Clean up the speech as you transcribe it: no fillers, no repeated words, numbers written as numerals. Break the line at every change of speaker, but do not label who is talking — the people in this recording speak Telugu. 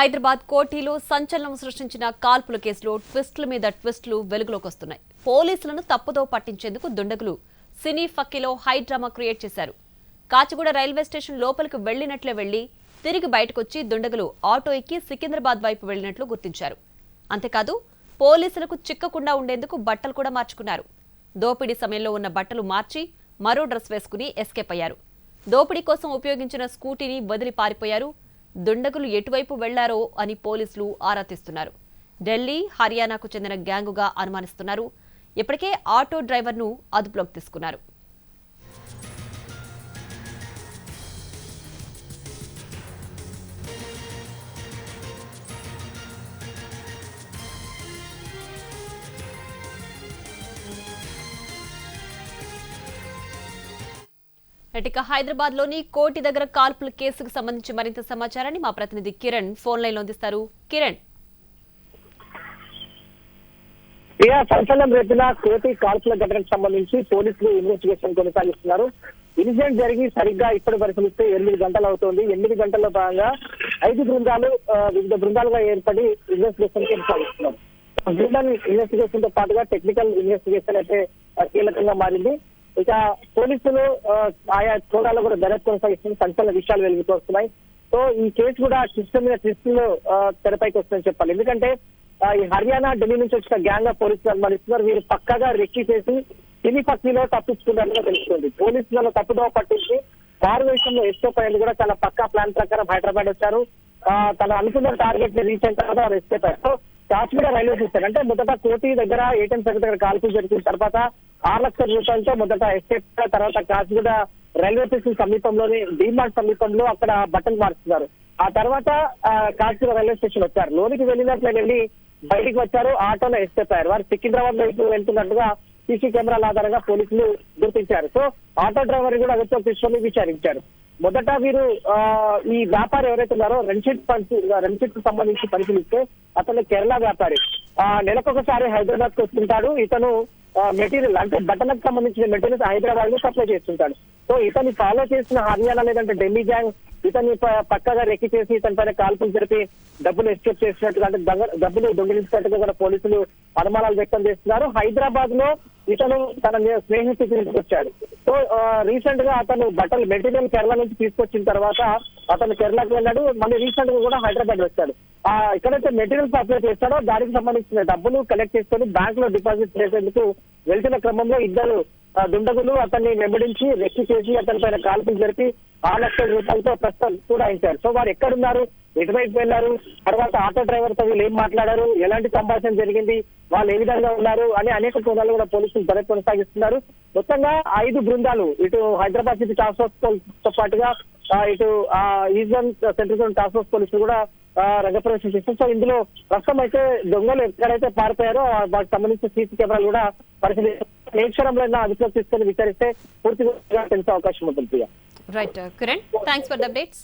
హైదరాబాద్ కోఠీలో సంచలనం సృష్టించిన కాల్పుల కేసులో ట్విస్టుల మీద ట్విస్టులు వెలుగులోకి వస్తున్నాయి. పోలీసులను తప్పుదో పట్టించేందుకు దుండగులు సినీ ఫక్కీలో హై డ్రామా క్రియేట్ చేశారు. కాచిగూడ రైల్వే స్టేషన్ లోపలికి వెళ్లినట్లే వెళ్లి తిరిగి బయటకొచ్చి దుండగులు ఆటో ఎక్కి సికింద్రాబాద్ వైపు వెళ్లినట్లు గుర్తించారు. అంతేకాదు పోలీసులకు చిక్కకుండా ఉండేందుకు బట్టలు కూడా మార్చుకున్నారు. దోపిడీ సమయంలో ఉన్న బట్టలు మార్చి మరో డ్రెస్ వేసుకుని ఎస్కేప్ అయ్యారు. దోపిడీ కోసం ఉపయోగించిన స్కూటీని వదిలి పారిపోయారు. దుండగులు ఎటువైపు వెళ్లారో అని పోలీసులు ఆరా తీస్తున్నారు. ఢిల్లీ, హర్యానాకు చెందిన గ్యాంగుగా అనుమానిస్తున్నారు. ఇప్పటికే ఆటో డ్రైవర్ను అదుపులోకి తీసుకున్నారు. ఇక హైదరాబాద్ లోని కోటి దగ్గర కాల్పుల కేసుకు సంబంధించి మరింత సమాచారాన్ని మా ప్రతినిధి కిరణ్ ఫోన్ లైన్ లో అందిస్తారు. కిరణ్,
సంచలనం రేపిన కోటి కాల్పుల ఘటనకు సంబంధించి పోలీసులు ఇన్వెస్టిగేషన్ కొనసాగిస్తున్నారు. ఇన్సిడెంట్ జరిగి సరిగ్గా ఇప్పటి పరిశీలిస్తే 8 గంటలు అవుతోంది. 8 గంటల్లో భాగంగా 5 బృందాలు వివిధ బృందాలుగా ఏర్పడి ఇన్వెస్టిగేషన్ కొనసాగిస్తున్నారు. బ్రిటన్ ఇన్వెస్టిగేషన్ తో పాటుగా టెక్నికల్ ఇన్వెస్టిగేషన్ అయితే కీలకంగా మారింది. ఇక పోలీసులు ఆయా కోణాల్లో కూడా దర్యాప్తు కొనసాగిస్తున్న సంచలన విషయాలు వెలుగుతూ వస్తున్నాయి. సో ఈ కేసు కూడా ట్విస్ట్ మీద ట్విస్టులు తెరపైకి వస్తుందని చెప్పాలి. ఎందుకంటే ఈ హర్యానా, ఢిల్లీ నుంచి వచ్చిన గ్యాంగ్ గా పోలీసులు అనుమానిస్తున్నారు. వీరు పక్కగా రెక్కి చేసి సినీ పక్కీలో తప్పించుకున్నట్టుగా తెలుస్తుంది. పోలీసులను తప్పుదోవ పట్టించి కారు విషయంలో ఎస్కేప్ అయ్యేది కూడా చాలా పక్కా ప్లాన్ ప్రకారం హైదరాబాద్ వచ్చారు. తను అనుకున్న టార్గెట్ ని రీచ్ అయిన తర్వాత వారు ఎస్కేప్ అయ్యారు. సో కాచిగూడ రైల్వే స్టేషన్ అంటే మొదట కోటి దగ్గర ఏటీఎం సెంటర్ దగ్గర కాల్పులు జరిగిన తర్వాత 6 లక్షల రూపాయలతో మొదట ఎస్కేప్, తర్వాత కాచిగూడ రైల్వే స్టేషన్ సమీపంలోని డిమార్ట్ సమీపంలో అక్కడ బట్టలు మార్చుతున్నారు. ఆ తర్వాత కాచిగూడ రైల్వే స్టేషన్ వచ్చారు. లోనికి వెళ్ళినట్లు వెళ్ళి బయటికి వచ్చారు. ఆటోలో ఎస్కేప్ అయ్యారు. వారు సికింద్రాబాద్ వైపు వెళ్తున్నట్టుగా సీసీ కెమెరాల ఆధారంగా పోలీసులు గుర్తించారు. సో ఆటో డ్రైవర్ కూడా అదుపులోకి తీసుకొని విచారించారు. మొదట వీరు ఈ వ్యాపారి ఎవరైతే ఉన్నారో రెంషిట్ కు సంబంధించి పరిశీలిస్తే అతను కేరళ వ్యాపారి. నెలకొకసారి హైదరాబాద్ కు వస్తుంటాడు. ఇతను మెటీరియల్ అంటే బట్టలకు సంబంధించిన మెటీరియల్స్ హైదరాబాద్ లో సప్లై చేస్తుంటాడు. సో ఇతన్ని ఫాలో చేసిన హర్యానా లేదంటే ఢిల్లీ గ్యాంగ్ ఇతన్ని పక్కగా రెక్కి చేసి ఇతని పైన కాల్పులు జరిపి డబ్బులు ఎస్కేప్ చేసినట్టుగా అంటే డబ్బులు దొంగిలించినట్టుగా కూడా పోలీసులు అనుమానాలు వ్యక్తం చేస్తున్నారు. హైదరాబాద్ లో ఇతను తన స్నేహితుడికి వచ్చాడు. సో రీసెంట్ గా అతను బట్టలు మెటీరియల్ కేరళ నుంచి తీసుకొచ్చిన తర్వాత అతను కేరళకు వెళ్ళాడు. మళ్ళీ రీసెంట్ గా కూడా హైదరాబాద్ వచ్చాడు. ఎక్కడైతే మెటీరియల్ సప్లై చేస్తాడో దానికి సంబంధించిన డబ్బులు కలెక్ట్ చేసుకొని బ్యాంక్ లో డిపాజిట్ చేసేందుకు వెళ్తున్న క్రమంలో ఇద్దరు దుండగులు అతన్ని వెంబడించి రెక్కి చేసి అతని పైన కాల్పులు జరిపి 6 లక్షల రూపాయలతో ప్రస్తుతం కూడా ఇచ్చారు. సో వారు ఎక్కడున్నారు, ఎటువైపు వెళ్లారు, తర్వాత ఆటో డ్రైవర్ తో వీళ్ళు ఏం మాట్లాడారు, ఎలాంటి సంభాషణ జరిగింది, వాళ్ళు ఏ విధంగా ఉన్నారు అని అనేక కోణాలు కూడా పోలీసులు దర్యాప్తు కొనసాగిస్తున్నారు. మొత్తంగా 5 బృందాలు ఇటు హైదరాబాద్ సిటీ టాస్క్ ఫోర్స్ తో పాటుగా ఇటు ఈజన్ సెంట్రల్ జోన్ టాస్క్ ఫోర్స్ పోలీసులు కూడా రంగప్రవేశం చేస్తారు. సో ఇందులో ప్రస్తుతం అయితే దొంగలు ఎక్కడైతే పారిపోయారో వాటికి సంబంధించిన సీసీ కెమెరాలు కూడా పరిశీలిస్తారు. ఏ క్షణంలో అదుపులోకి తీసుకొని విచారిస్తే పూర్తిగా తెలిసే అవకాశం ఉంటుంది.
Right Kiran, thanks for the updates.